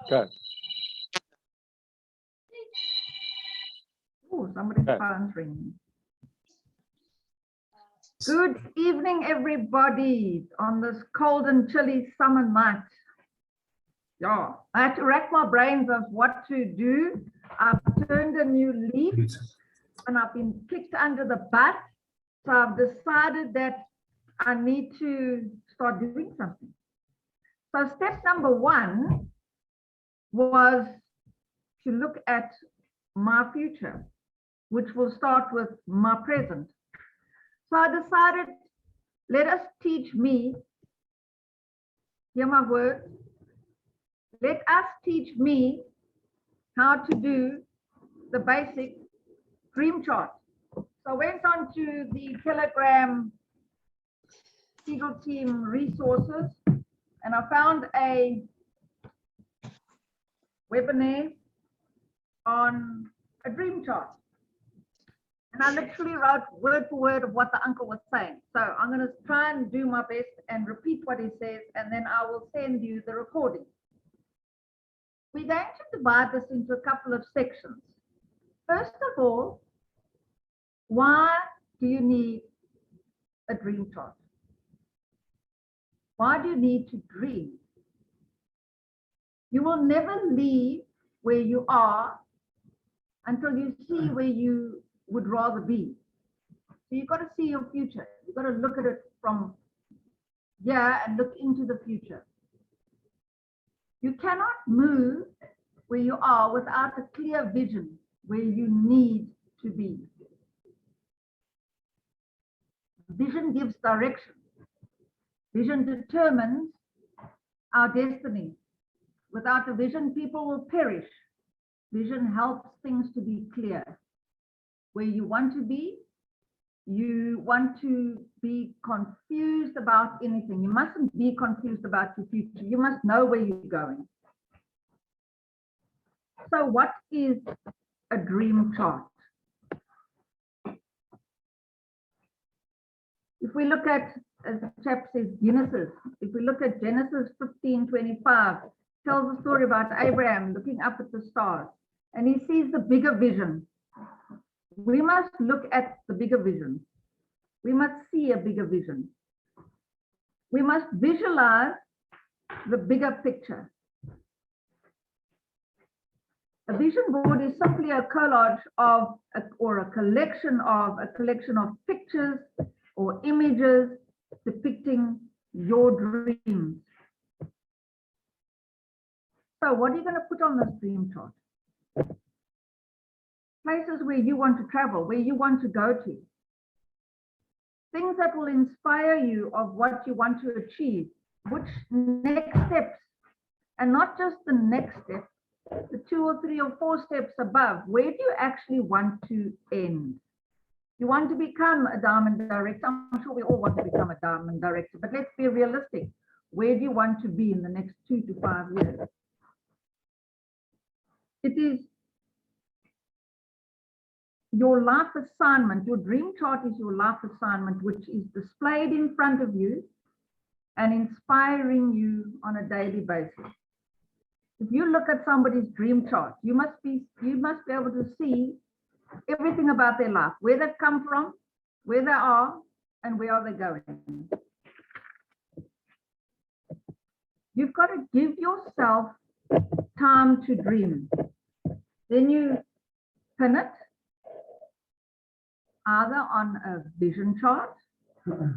Go. Oh, somebody's phone's ringing. Good evening, everybody, on this cold and chilly summer night. Yeah, I had to rack my brains of what to do. I've turned a new leaf and I've been kicked under the butt. So I've decided that I need to start doing something. So step number one was to look at my future, which will start with my present. So I decided, let us teach me, hear my words, let us teach me how to do the basic dream chart. So I went on to the Telegram Eagle Team resources and I found a webinar on a dream chart. And I literally wrote word for word of what the uncle was saying. So I'm going to try and do my best and repeat what he says, and then I will send you the recording. We're going to divide this into a couple of sections. First of all, why do you need a dream chart? Why do you need to dream? You will never leave where you are until you see where you would rather be. So you've got to see your future. You've got to look at it from here and look into the future. You cannot move where you are without a clear vision where you need to be. Vision gives direction. Vision determines our destiny. Without a vision, people will perish. Vision helps things to be clear. Where you want to be, you want to be confused about anything. You mustn't be confused about your future. You must know where you're going. So what is a dream chart? If we look at, as the chap says, Genesis, if we look at Genesis 15:25, tells a story about Abraham looking up at the stars and he sees the bigger vision. We must look at the bigger vision. We must see a bigger vision. We must visualize the bigger picture. A vision board is simply a collage of, or a collection of pictures or images depicting your dreams. So what are you going to put on this dream chart? Places where you want to travel, where you want to go to. Things that will inspire you of what you want to achieve, which next steps, and not just the next step, the 2 or 3 or 4 steps above. Where do you actually want to end? You want to become a diamond director. I'm sure we all want to become a diamond director, but let's be realistic. Where do you want to be in the next 2 to 5 years? It is your life assignment. Your dream chart is your life assignment, which is displayed in front of you and inspiring you on a daily basis. If you look at somebody's dream chart, you must be able to see everything about their life, where they've come from, where they are, and where are they going. You've got to give yourself time to dream. Then you pin it either on a vision chart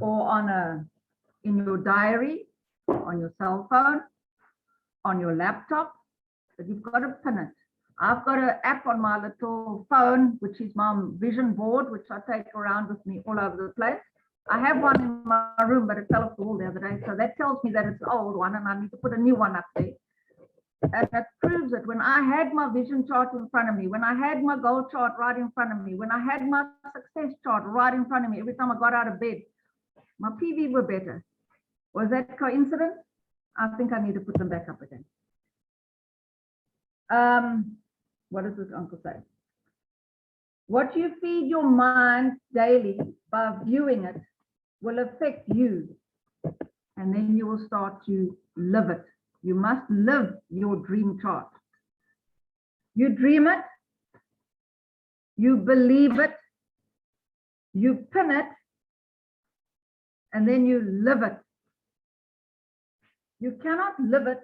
or in your diary, on your cell phone, on your laptop, but you've got to pin it. I've got an app on my little phone, which is my vision board, which I take around with me all over the place. I have one in my room, but it fell off the wall the other day. So that tells me that it's an old one and I need to put a new one up there. And that proves it. When I had my vision chart in front of me, when I had my goal chart right in front of me, when I had my success chart right in front of me, every time I got out of bed, my PV were better. Was that coincidence? I think I need to put them back up again. What does this uncle say? What you feed your mind daily by viewing it will affect you, and then you will start to live it. You must live your dream chart. You dream it, you believe it, you pin it, and then you live it. You cannot live it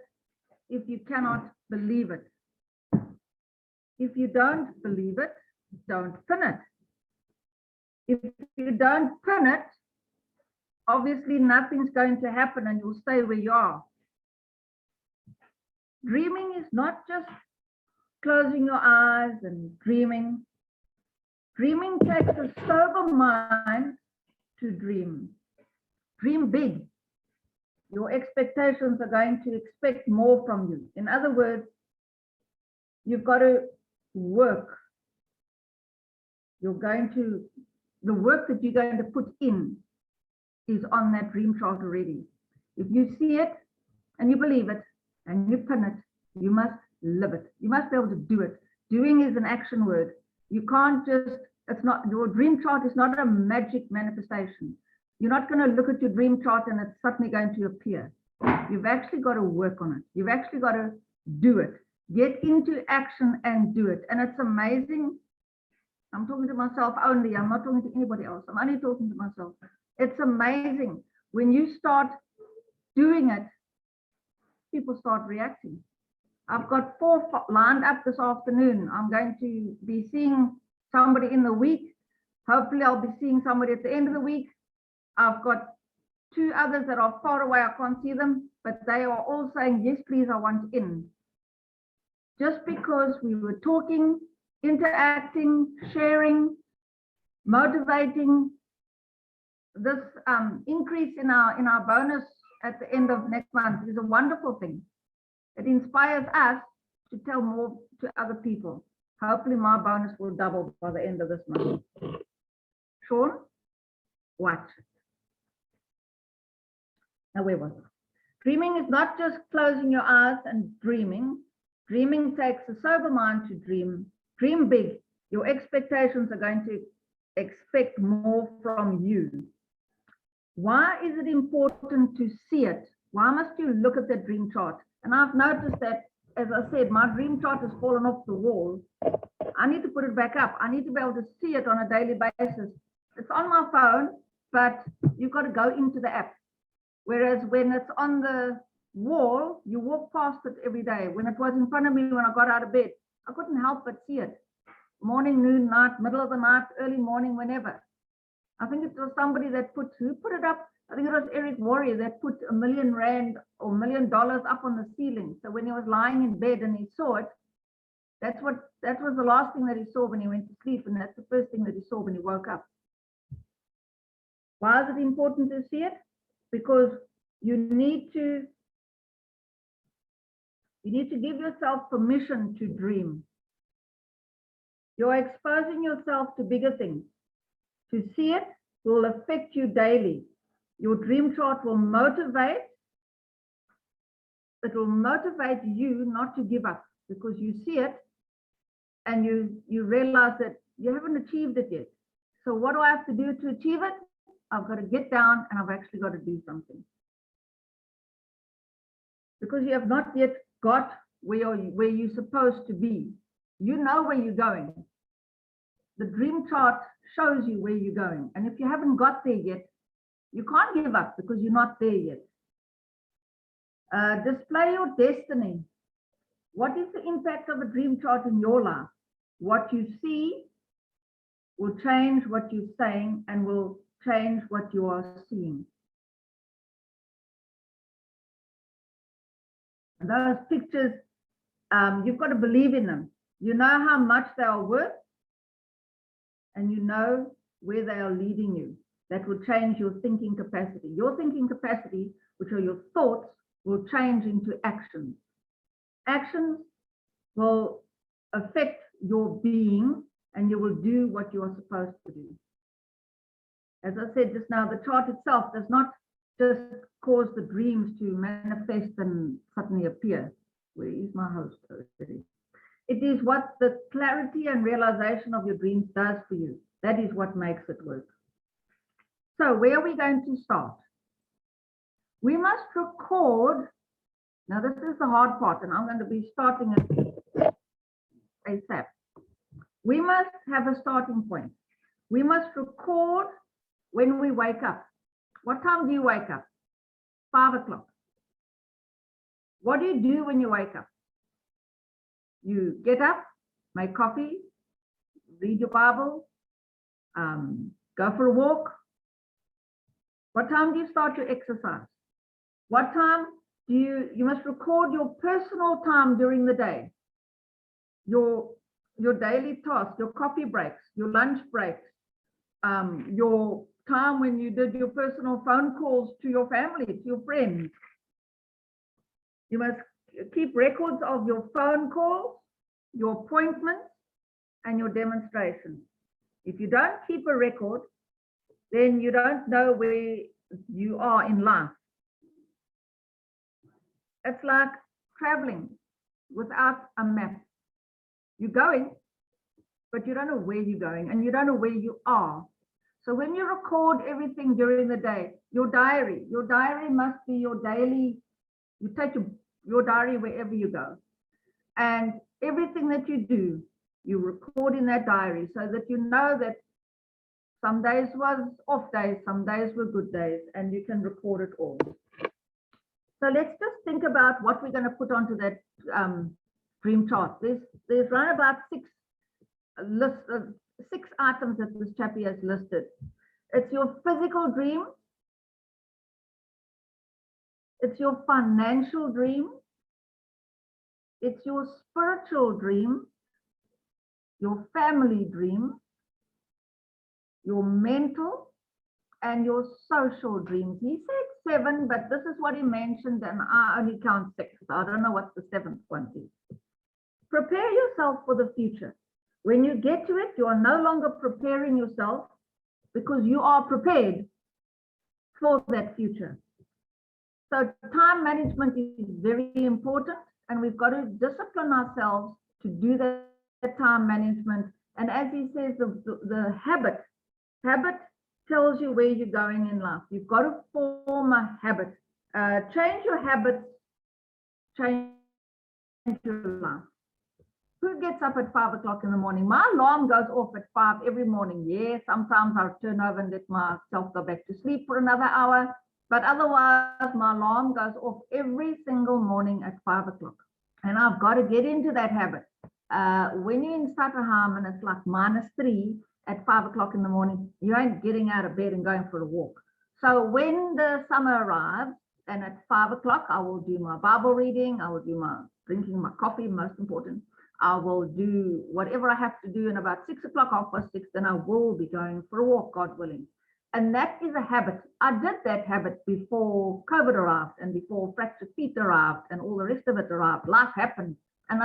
if you cannot believe it. If you don't believe it, don't pin it. If you don't pin it, obviously nothing's going to happen and you'll stay where you are. Dreaming is not just closing your eyes and dreaming. Dreaming takes a sober mind to dream. Dream big. Your expectations are going to expect more from you. In other words, you've got to work. The work that you're going to put in is on that dream chart already. If you see it and you believe it and you pin it, you must live it. You must be able to do it. Doing is an action word. You can't just, your dream chart is not a magic manifestation. You're not going to look at your dream chart and it's suddenly going to appear. You've actually got to work on it. You've actually got to do it. Get into action and do it. And it's amazing. I'm talking to myself only. I'm not talking to anybody else. I'm only talking to myself. It's amazing. When you start doing it, people start reacting. I've got 4 lined up this afternoon. I'm going to be seeing somebody in the week. Hopefully I'll be seeing somebody at the end of the week. I've got 2 others that are far away. I can't see them, but they are all saying, yes, please, I want in. Just because we were talking, interacting, sharing, motivating, this increase in our bonus at the end of next month is a wonderful thing. It inspires us to tell more to other people. Hopefully my bonus will double by the end of this month. Sean, watch. Now where was it? Dreaming is not just closing your eyes and dreaming. Dreaming takes a sober mind to dream. Dream big. Your expectations are going to expect more from you. Why is it important to see it? Why must you look at the dream chart? And I've noticed that, as I said, my dream chart has fallen off the wall. I need to put it back up. I need to be able to see it on a daily basis. It's on my phone, but you've got to go into the app. Whereas when it's on the wall, you walk past it every day. When it was in front of me when I got out of bed, I couldn't help but see it. Morning, noon, night, middle of the night, early morning, whenever. I think it was somebody that who put it up? I think it was Eric Warrior that put R1 million or $1 million up on the ceiling. So when he was lying in bed and he saw it, that was the last thing that he saw when he went to sleep, and that's the first thing that he saw when he woke up. Why is it important to see it? Because you need to give yourself permission to dream. You're exposing yourself to bigger things. To see it will affect you daily. Your dream chart will motivate. It will motivate you not to give up, because you see it and you realize that you haven't achieved it yet. So what do I have to do to achieve it? I've got to get down and I've actually got to do something. Because you have not yet got where you're supposed to be. You know where you're going. The dream chart shows you where you're going. And if you haven't got there yet, you can't give up because you're not there yet. Display your destiny. What is the impact of a dream chart in your life? What you see will change what you're saying and will change what you are seeing. And those pictures, you've got to believe in them. You know how much they are worth, and you know where they are leading you. That will change your thinking capacity. Your thinking capacity, which are your thoughts, will change into actions. Actions will affect your being, and you will do what you are supposed to do. As I said just now, the chart itself does not just cause the dreams to manifest and suddenly appear. Where is my host? It is what the clarity and realization of your dreams does for you. That is what makes it work. So where are we going to start? We must record Now, this is the hard part, and I'm going to be starting it ASAP. We must have a starting point. We must record when we wake up. What time do you wake up? 5 o'clock. What do you do when you wake up? You get up, make coffee, read your Bible, go for a walk. What time do you start your exercise? What time do you must record your personal time during the day, your daily tasks, your coffee breaks, your lunch breaks, your time when you did your personal phone calls to your family, to your friends. You must keep records of your phone calls, your appointments, and your demonstrations. If you don't keep a record, then you don't know where you are in life. It's like traveling without a map. You're going, but you don't know where you're going and you don't know where you are. So when you record everything during the day, your diary must be your daily, you take your diary wherever you go. And everything that you do, you record in that diary so that you know that some days was off days, some days were good days, and you can record it all. So let's just think about what we're going to put onto that dream chart. There's around about six items that this chappie has listed. It's your physical dream. It's your financial dream. It's your spiritual dream, your family dream, your mental, and your social dreams. He said 7, but this is what he mentioned, and I only count 6. So I don't know what the 7th one is. Prepare yourself for the future. When you get to it, you are no longer preparing yourself because you are prepared for that future. So time management is very important, and we've got to discipline ourselves to do that time management. And as he says, the habit tells you where you're going in life. You've got to form a habit. Change your habits, change your life. Who gets up at 5 o'clock in the morning? My alarm goes off at 5 every morning. Yeah, sometimes I'll turn over and let myself go back to sleep for another hour. But otherwise, my alarm goes off every single morning at 5 o'clock. And I've got to get into that habit. When you're in Stutterheim and it's like -3 at 5 o'clock in the morning, you ain't getting out of bed and going for a walk. So when the summer arrives, and at 5 o'clock, I will do my Bible reading, I will do my drinking my coffee, most important. I will do whatever I have to do, and about 6 o'clock, 6:30, then I will be going for a walk, God willing. And that is a habit. I did that habit before COVID arrived and before fractured feet arrived and all the rest of it arrived. Life happened. And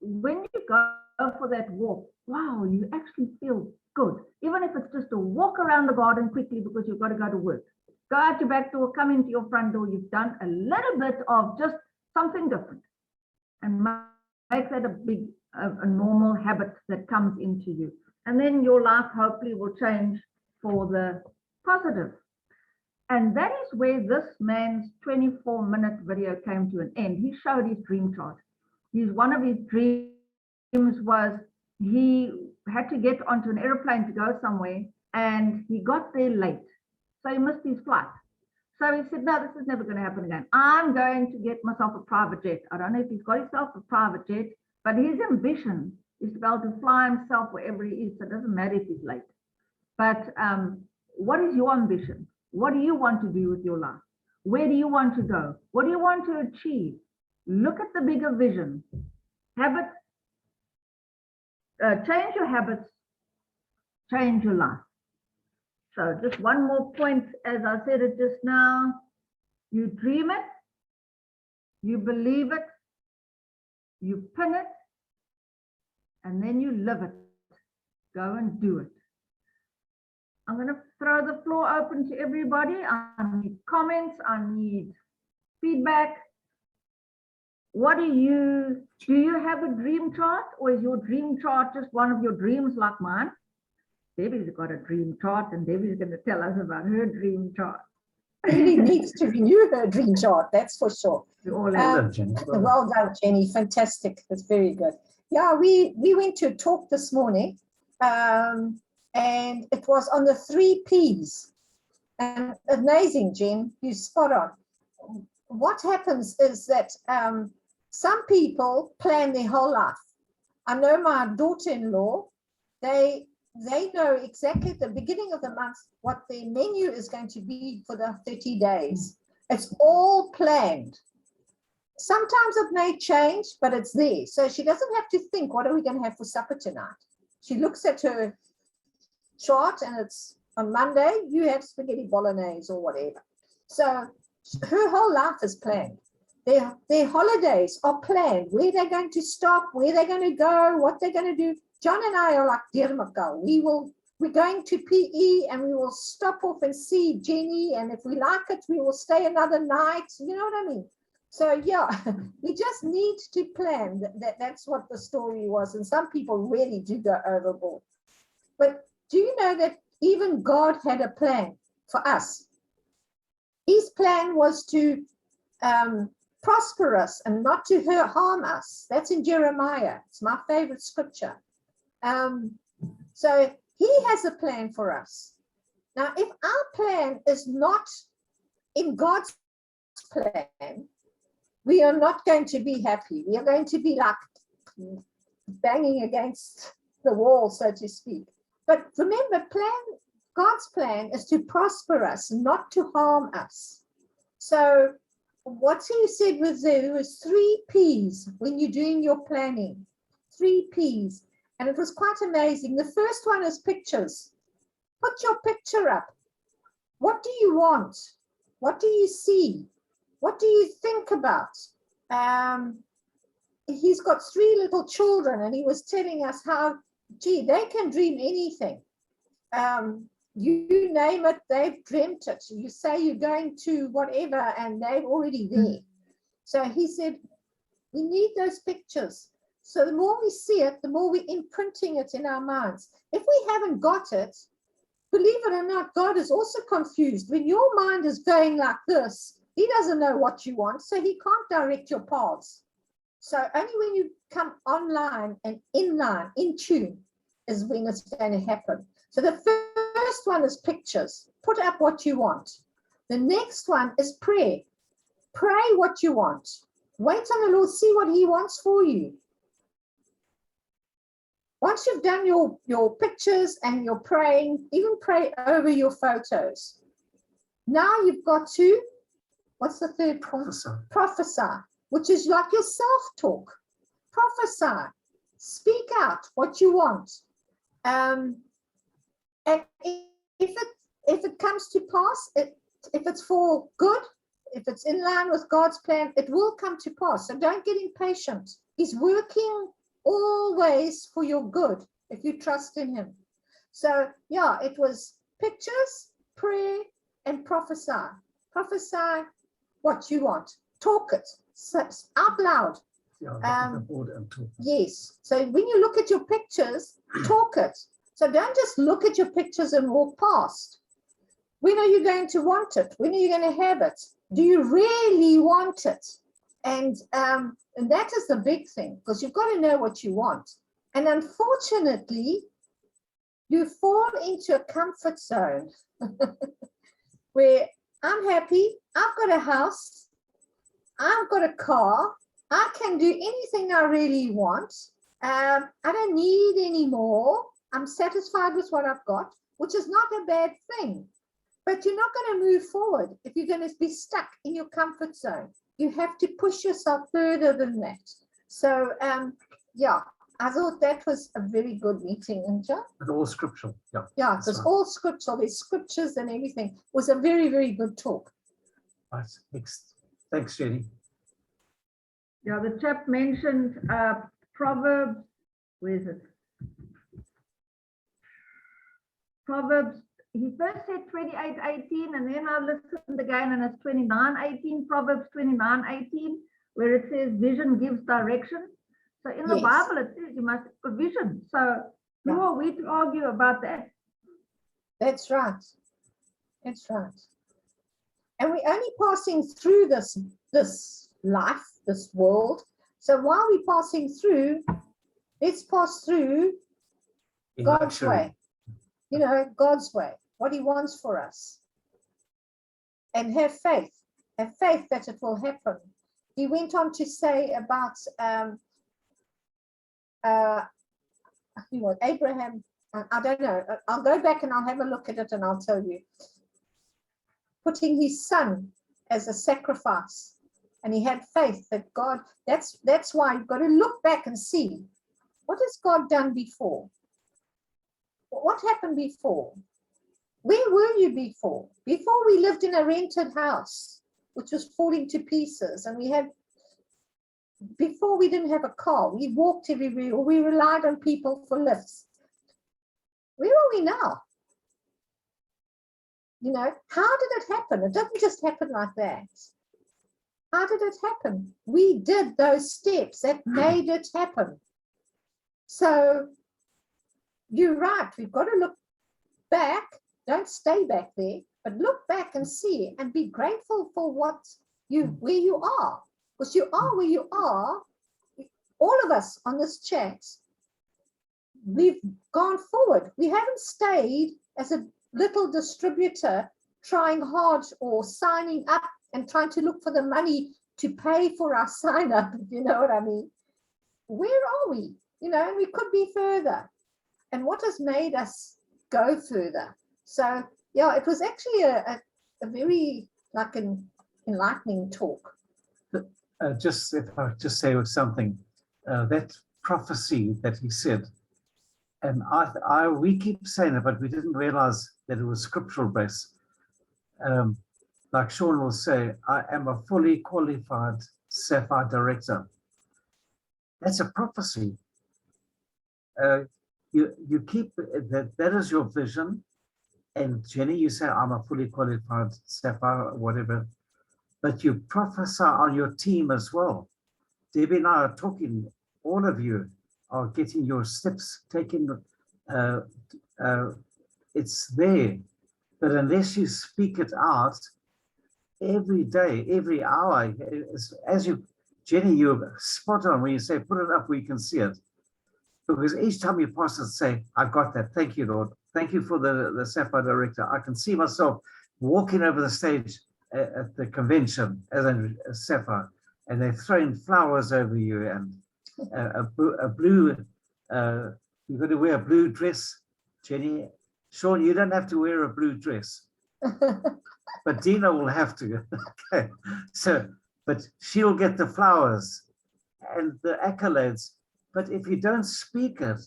when you go for that walk, wow, you actually feel good. Even if it's just a walk around the garden quickly because you've got to go to work. Go out your back door, come into your front door. You've done a little bit of just something different. And make that a normal habit that comes into you. And then your life hopefully will change for the positive. And that is where this man's 24-minute video came to an end. He showed his dream chart. One of his dreams was he had to get onto an airplane to go somewhere, and he got there late. So he missed his flight. So he said, no, this is never going to happen again. I'm going to get myself a private jet. I don't know if he's got himself a private jet, but his ambition is to be able to fly himself wherever he is. So it doesn't matter if he's late. But what is your ambition? What do you want to do with your life? Where do you want to go? What do you want to achieve? Look at the bigger vision. Change your habits, change your life. So just one more point, as I said it just now, you dream it, you believe it, you pin it, and then you live it. Go and do it. I'm going to throw the floor open to everybody. I need comments, I need feedback. What do you have a dream chart, or is your dream chart just one of your dreams like mine? Debbie's got a dream chart, and Debbie's going to tell us about her dream chart. really needs to renew her dream chart, that's for sure. Well done, Jenny. Well done, Jenny. Fantastic. That's very good. Yeah, we went to a talk this morning, and it was on the 3 Ps. And amazing, Jen, you spot on. What happens is that some people plan their whole life. I know my daughter-in-law, they know exactly at the beginning of the month what their menu is going to be for the 30 days. It's all planned. Sometimes it may change, but it's there. So she doesn't have to think, what are we going to have for supper tonight? She looks at her chart and it's on Monday, you have spaghetti bolognese or whatever. So her whole life is planned. Their holidays are planned, where they're going to stop, where they're going to go, what they're going to do. John and I are like dear Makau. We're going to PE and we will stop off and see Jenny. And if we like it, we will stay another night. You know what I mean? So yeah, we just need to plan. That's what the story was. And some people really do go overboard. But do you know that even God had a plan for us? His plan was to prosper us and not to harm us. That's in Jeremiah. It's my favorite scripture. So he has a plan for us. Now, if our plan is not in God's plan, we are not going to be happy. We are going to be like banging against the wall, so to speak. But remember, God's plan is to prosper us, not to harm us. So what he said there was 3 Ps when you're doing your planning. 3 Ps. And it was quite amazing. The first one is pictures. Put your picture up. What do you want? What do you see? What do you think about? He's got 3 little children, and he was telling us how, gee, they can dream anything. You name it, they've dreamt it. You say you're going to whatever, and they're already there. So he said, we need those pictures. So the more we see it, the more we're imprinting it in our minds. If we haven't got it, believe it or not, God is also confused. When your mind is going like this, he doesn't know what you want, so he can't direct your paths. So only when you come online and in line, in tune, is when it's going to happen. So the first one is pictures. Put up what you want. The next one is prayer. Pray what you want. Wait on the Lord, see what he wants for you. Once you've done your pictures and you're praying, even pray over your photos. Now you've got to, what's the third point? Prophesy, which is like your self-talk. Prophesy. Speak out what you want. And if it comes to pass, if it's for good, if it's in line with God's plan, it will come to pass. So don't get impatient. He's working always for your good if you trust in him. So yeah, it was pictures, prayer, and prophesy. Prophesy what you want. Talk it out loud. Yes. So when you look at your pictures, talk it. So don't just look at your pictures and walk past. When are you going to want it? When are you going to have it? Do you really want it? And that is the big thing, because you've got to know what you want. And unfortunately, you fall into a comfort zone where I'm happy, I've got a house, I've got a car, I can do anything I really want. I don't need any more. I'm satisfied with what I've got, which is not a bad thing. But you're not going to move forward if you're going to be stuck in your comfort zone. You have to push yourself further than that. So, yeah, I thought that was a very good meeting, Inja. It's all scriptural. Yeah, it was all scriptural. There's scriptures and everything. It was a very, very good talk. Right. Thanks, Jenny. Yeah, the chap mentioned Proverbs. Where is it? Proverbs. He first said 28:18, and then I listened again, and it's 29:18. Proverbs 29:18, where it says vision gives direction. So in the Bible, it says you must have a vision. So who are we to argue about that? That's right. That's right. And we're only passing through this life, this world. So while we're passing through, let's pass through In God's luxury. way. You know, God's way, what he wants for us. And have faith that it will happen. He went on to say about Abraham, I don't know, I'll go back and I'll have a look at it and I'll tell you. Putting his son as a sacrifice, and he had faith that God, that's why you've got to look back and see, what has God done before? What happened before? Where were you before? Before we lived in a rented house, which was falling to pieces, and before we didn't have a car, we walked everywhere, or we relied on people for lifts. Where are we now? You know, how did it happen? It doesn't just happen like that. How did it happen? We did those steps that made it happen. So you're right, we've got to look back. Don't stay back there, but look back and see and be grateful for where you are. Because you are where you are. All of us on this chat, we've gone forward. We haven't stayed as a little distributor trying hard or signing up and trying to look for the money to pay for our sign up, if you know what I mean. Where are we? You know, and we could be further. And what has made us go further? So yeah, it was actually a very like an enlightening talk. Just if I just say something, that prophecy that he said, and we keep saying it, but we didn't realize that it was scriptural based. Like Sean will say, I am a fully qualified Sapphire director. That's a prophecy. You keep that is your vision. And Jenny, you say, I'm a fully qualified Sapphire, or whatever, but you prophesy on your team as well. Debbie and I are talking, all of you are getting your steps taken. It's there, but unless you speak it out every day, every hour, as you, Jenny, you're spot on when you say, put it up where you can see it. Because each time you pass it, say, I got that. Thank you, Lord. Thank you for the Sapphire director. I can see myself walking over the stage at the convention as a Sapphire, and they're throwing flowers over you and a blue, you've got to wear a blue dress, Jenny. Sean, you don't have to wear a blue dress, but Dina will have to. Okay. So, but she'll get the flowers and the accolades. But if you don't speak it,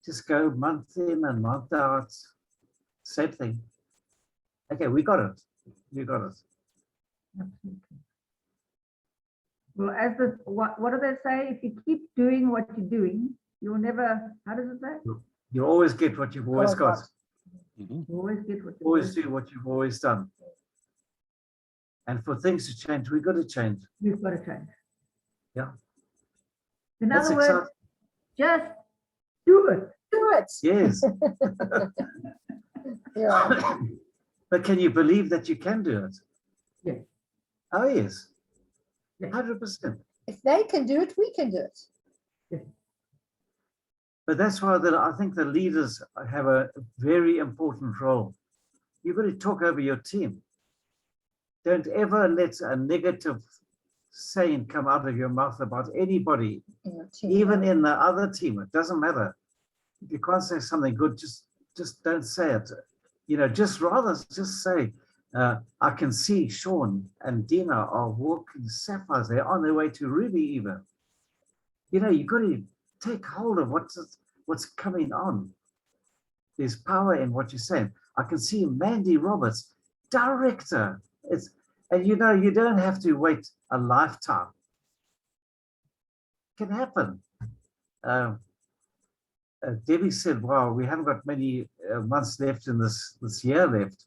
just go month in and month out, same thing. Okay, we got it. You got it. Absolutely. Well, as the, what do they say? If you keep doing what you're doing, you'll never, how does it say? You always get what you've always got. You always get what you Always do what you've always done. And for things to change, we've got to change. We've got to change. Yeah. In That's other words, exciting. just do it. Do it. Yes. Yeah. But can you believe that you can do it? Yes. Oh, yes. Yes. 100%. If they can do it, we can do it. Yes. But that's why I think the leaders have a very important role. You've got to talk over your team. Don't ever let a negative saying come out of your mouth about anybody, In your team. even in the other team. It doesn't matter. If you can't say something good, just don't say it. You know, just say, I can see Sean and Dina are walking sapphires. They're on their way to Ruby even. You know, you've got to take hold of what's coming on. There's power in what you're saying. I can see Mandy Roberts, director. And you know, you don't have to wait a lifetime. It can happen. Debbie said, wow, we haven't got many months left in this year left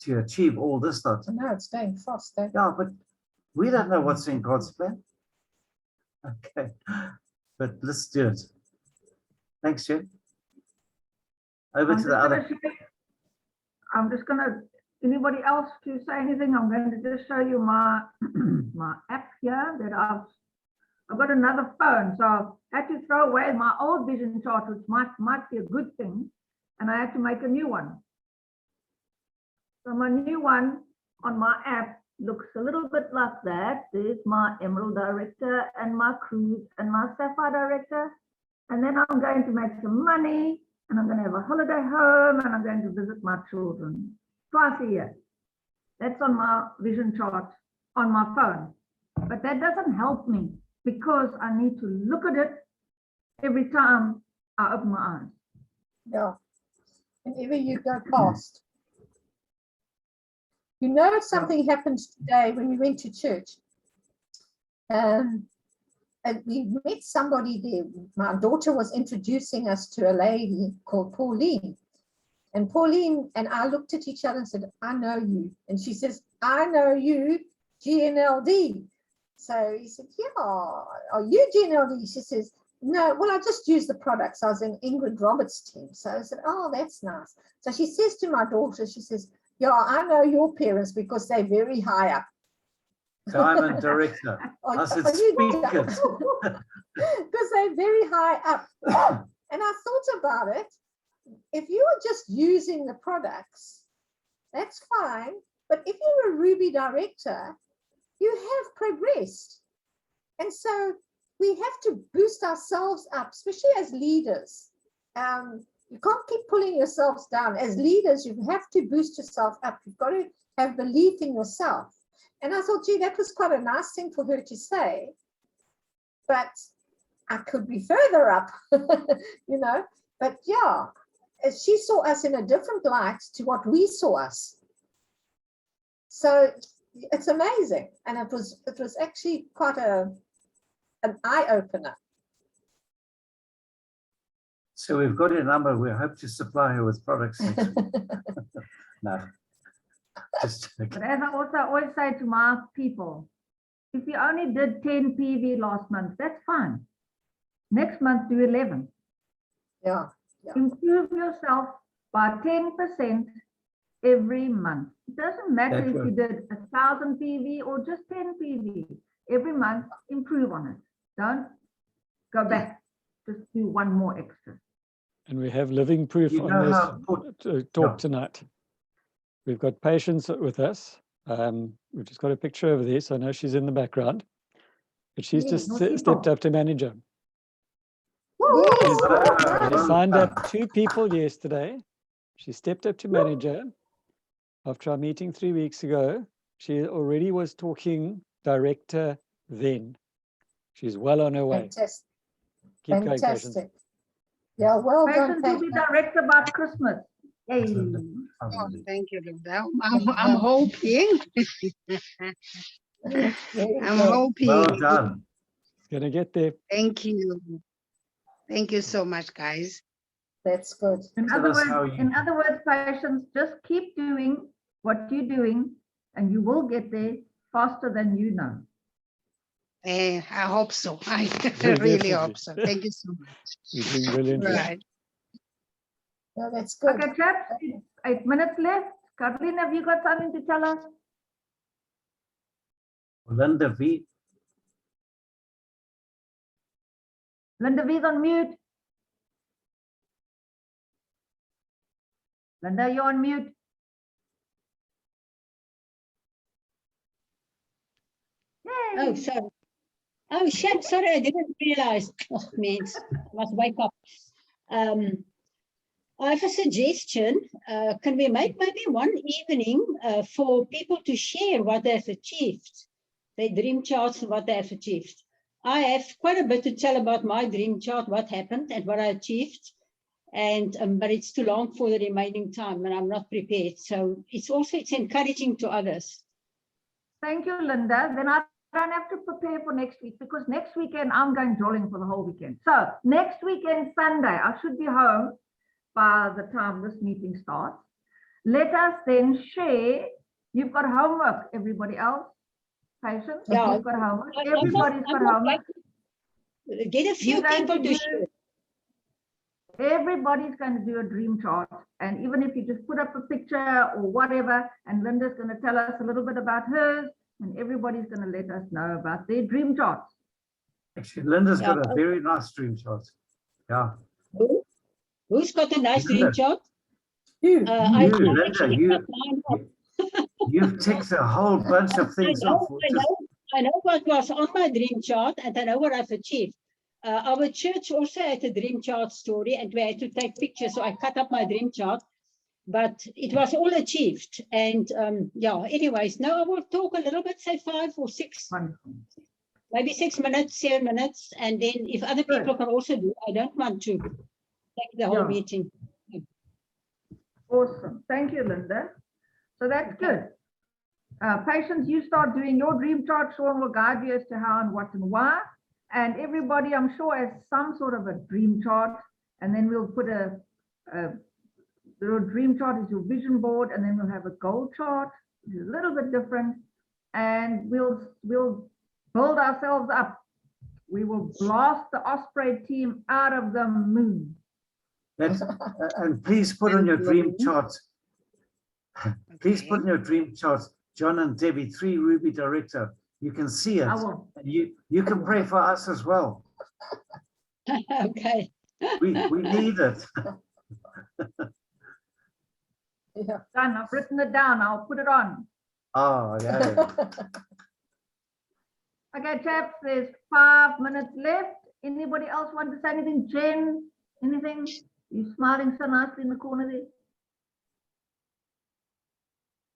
to achieve all this stuff. No, it's going fast. Though. Yeah, but we don't know what's in God's plan. Okay, but let's do it. Thanks, Jen. Over to the other. I'm just going to Anybody else to say anything? I'm going to just show you my my app here that I've got another phone, so I had to throw away my old vision chart, which might be a good thing, and I had to make a new one. So my new one on my app looks a little bit like that. There's my Emerald Director and my Cruise and my Sapphire Director. And then I'm going to make some money, and I'm going to have a holiday home, and I'm going to visit my children twice a year. That's on my vision chart on my phone. But that doesn't help me because I need to look at it every time I open my eyes. Yeah. Whenever you go past. You know, something happened today when we went to church. And we met somebody there. My daughter was introducing us to a lady called Pauline. And Pauline and I looked at each other and said, I know you. And she says, I know you, GNLD. So he said, yeah, are you GNLD? She says, no, well, I just use the products. I was in Ingrid Roberts' team. So I said, oh, that's nice. So she says to my daughter, she says, yeah, I know your parents because they're very high up. Diamond Director. I said, speak it. Because they're very high up. And I thought about it. If you are just using the products, that's fine. But if you're a Ruby Director, you have progressed. And so we have to boost ourselves up, especially as leaders. You can't keep pulling yourselves down. As leaders, you have to boost yourself up. You've got to have belief in yourself. And I thought, gee, that was quite a nice thing for her to say. But I could be further up, you know. But yeah, she saw us in a different light to what we saw us. So it's amazing. And it was actually quite an eye-opener. So we've got her number. We hope to supply her with products next week. No. Just but as I also always say to my people, if you only did 10 PV last month, that's fine. Next month, do 11. Yeah. Improve yourself by 10% every month. It doesn't matter if you did 1,000 PV or just 10 PV. Every month, improve on it. Don't go back. Just do one more extra. And we have living proof on this talk tonight. We've got Patience with us. We've just got a picture over there, so I know she's in the background. But she's just stepped up to manager. She signed up 2 people yesterday. She stepped up to manager. After our meeting 3 weeks ago, she already was talking director then. She's well on her way. Fantastic. Keep going, Patience. Yeah, well done. Patience will be director by Christmas. Hey. Oh, thank you, Linda. I'm hoping. I'm hoping. Well done. It's going to get there. Thank you. Thank you so much, guys. That's good. In other words, Patience, just keep doing what you're doing and you will get there faster than you know. I hope so. I really hope so. Thank you so much. You're doing brilliant. Right. No, that's good. Okay, chaps, 8 minutes left. Kathleen, have you got something to tell us? Linda V. Linda V's on mute. Linda, you're on mute. Yay. Oh, sorry. Oh, shit, sorry, I didn't realize. Oh, man, I must wake up. I have a suggestion. Can we make maybe one evening for people to share what they've achieved, their dream charts and what they have achieved? I have quite a bit to tell about my dream chart, what happened and what I achieved. And but it's too long for the remaining time and I'm not prepared. So it's encouraging to others. Thank you, Linda. Then I don't have to prepare for next week because next weekend I'm going jolling for the whole weekend. So next weekend, Sunday, I should be home by the time this meeting starts. Let us then share. You've got homework, everybody else. Patience, Yeah, you've got homework. Everybody's got homework. Get a few people to share. Everybody's going to do a dream chart. And even if you just put up a picture or whatever, and Linda's going to tell us a little bit about hers, and everybody's going to let us know about their dream charts. Actually, Linda's got Yeah. a very nice dream chart. Yeah. Who's got a nice dream Linda. chart? You. I Linda, actually cut mine off. you've ticked a whole bunch of things off. I know what was on my dream chart, and I know what I've achieved. Our church also had a dream chart story, and we had to take pictures, so I cut up my dream chart, but it was all achieved. And yeah, anyways, now I will talk a little bit, say 5 or 6, maybe 6 minutes, 7 minutes, and then if other people can also do, I don't want to take the whole meeting. Awesome. Thank you, Linda. So that's good. Patience, you start doing your dream chart. Sean will guide you as to how and what and why. And everybody, I'm sure, has some sort of a dream chart. And then we'll put the dream chart is your vision board, and then we'll have a goal chart, which is a little bit different. And we'll build ourselves up. We will blast the Osprey team out of the moon. And please put on your dream chart. Please put in your dream chart, John and Debbie, 3 Ruby Director. You can see it. I will. And you can pray for us as well. Okay. We need it. Yeah. Done. I've written it down. I'll put it on. Oh, yeah. Okay, chaps, there's 5 minutes left. Anybody else want to say anything? Jen, anything? You're smiling so nicely in the corner there.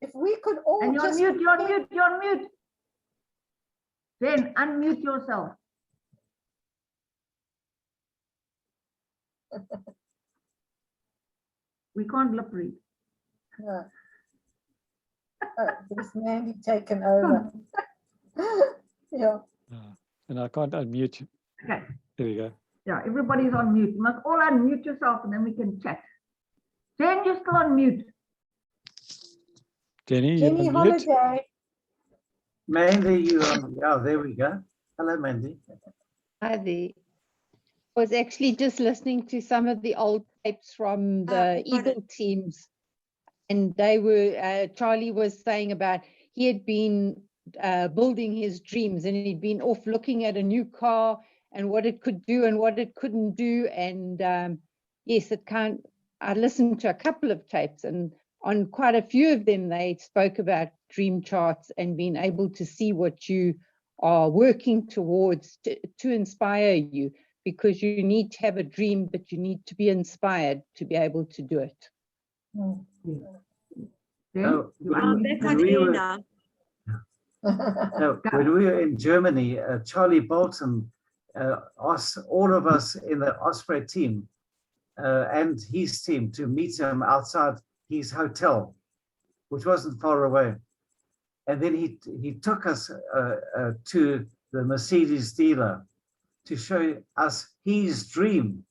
If we could all And you're on just mute, you're on mute, you're on mute. Jen, unmute yourself. We can't lip read. No. This Mandy taken over. Yeah. And I can't unmute you. Okay. There we go. Yeah, everybody's on mute. You must all unmute yourself and then we can chat. Jen, you're still on mute. Jenny, Jenny you're on mute. Holiday. Mandy, you yeah, there we go. Hello, Mandy. Hi there. I was actually just listening to some of the old tapes from the Eagle teams, and they were, Charlie was saying about he had been building his dreams, and he'd been off looking at a new car and what it could do and what it couldn't do. And yes, I listened to a couple of tapes, and on quite a few of them, they spoke about dream charts and being able to see what you are working towards to inspire you, because you need to have a dream, but you need to be inspired to be able to do it. No, Jen, when we were in Germany, Charlie Bolton asked all of us in the Osprey team and his team to meet him outside his hotel, which wasn't far away. And then he took us to the Mercedes dealer to show us his dream.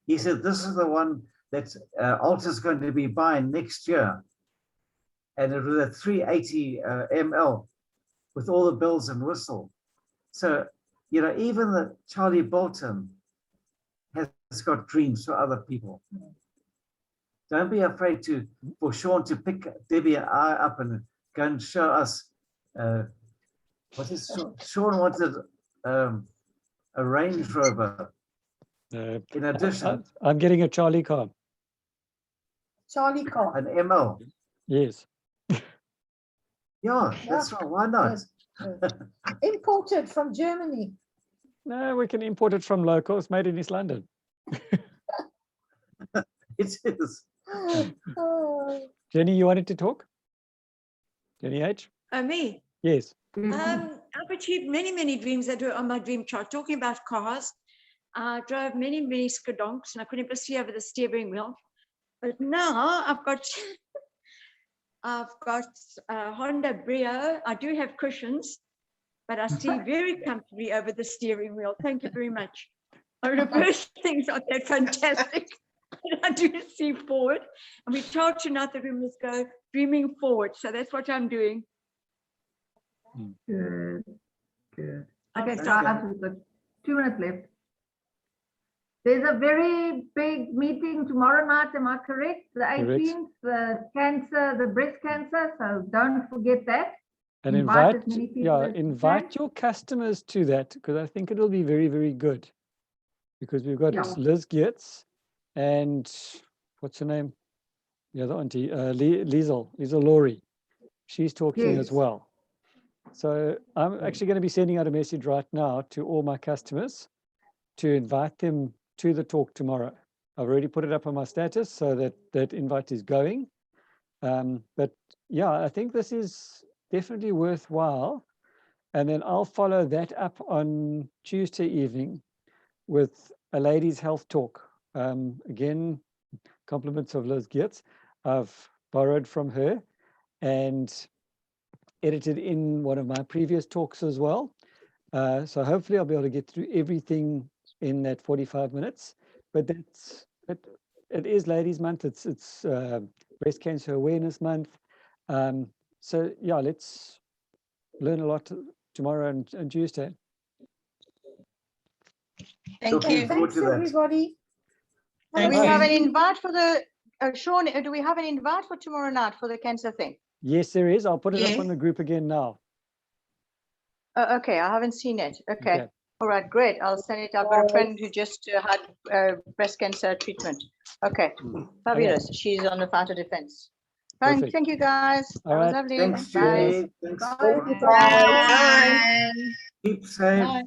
He said, this is the one that Alta's going to be buying next year. And it was a 380 ML with all the bells and whistle. So, you know, even the Charlie Bolton has got dreams for other people. Don't be afraid for Sean to pick Debbie and I up and go and show us. What is Sean wanted a Range Rover. In addition, I'm getting a Charlie car. Charlie car. An ML. Yes. Yeah, that's right. Why not? Imported from Germany. No, we can import it from locals, made in East London. It is. Oh. Jenny, you wanted to talk? Jenny H? Me? Yes. I've achieved many dreams that were on my dream chart. Talking about cars, I drove many skedonks and I couldn't even see over the steering wheel. But now I've got a Honda Brio. I do have cushions, but I see very comfortably over the steering wheel. Thank you very much. I reverse things aren't that fantastic. I do see forward. And we told you now that we must go dreaming forward. So that's what I'm doing. Good. Okay, guys, we've got 2 minutes left. There's a very big meeting tomorrow night, am I correct? The 18th, the breast cancer, so don't forget that. And Invite invite, as many people as you invite can. your customers to that, because I think it'll be very, very good. Because we've got Yeah. Liz Geertz and what's her name? The other auntie, Liesel Laurie. She's talking as Yes. well. So I'm actually going to be sending out a message right now to all my customers to invite them to the talk tomorrow. I've already put it up on my status so that that invite is going. But yeah, I think this is definitely worthwhile. And then I'll follow that up on Tuesday evening with a ladies' health talk. Again, compliments of Liz Geertz. I've borrowed from her and edited in one of my previous talks as well. So hopefully I'll be able to get through everything in that 45 minutes. But it is Ladies' Month. It's Breast Cancer Awareness Month. So yeah, let's learn a lot tomorrow and Tuesday. Thank Looking you. forward Thanks, to that. everybody. Do we Thank have you. an invite for the, Sean, do we have an invite for tomorrow night for the cancer thing? Yes, there is. I'll put it up Yes. on the group again now. Okay, I haven't seen it. Okay. Okay. All right, great. I'll send it. I've got a friend who just had breast cancer treatment. Okay, fabulous. She's on the fight of defense. Fine. Perfect. Thank you, guys. All That was right. lovely. Thanks, Bye. Jenny. Thanks. Bye, Paul. everybody. Keep safe. Bye.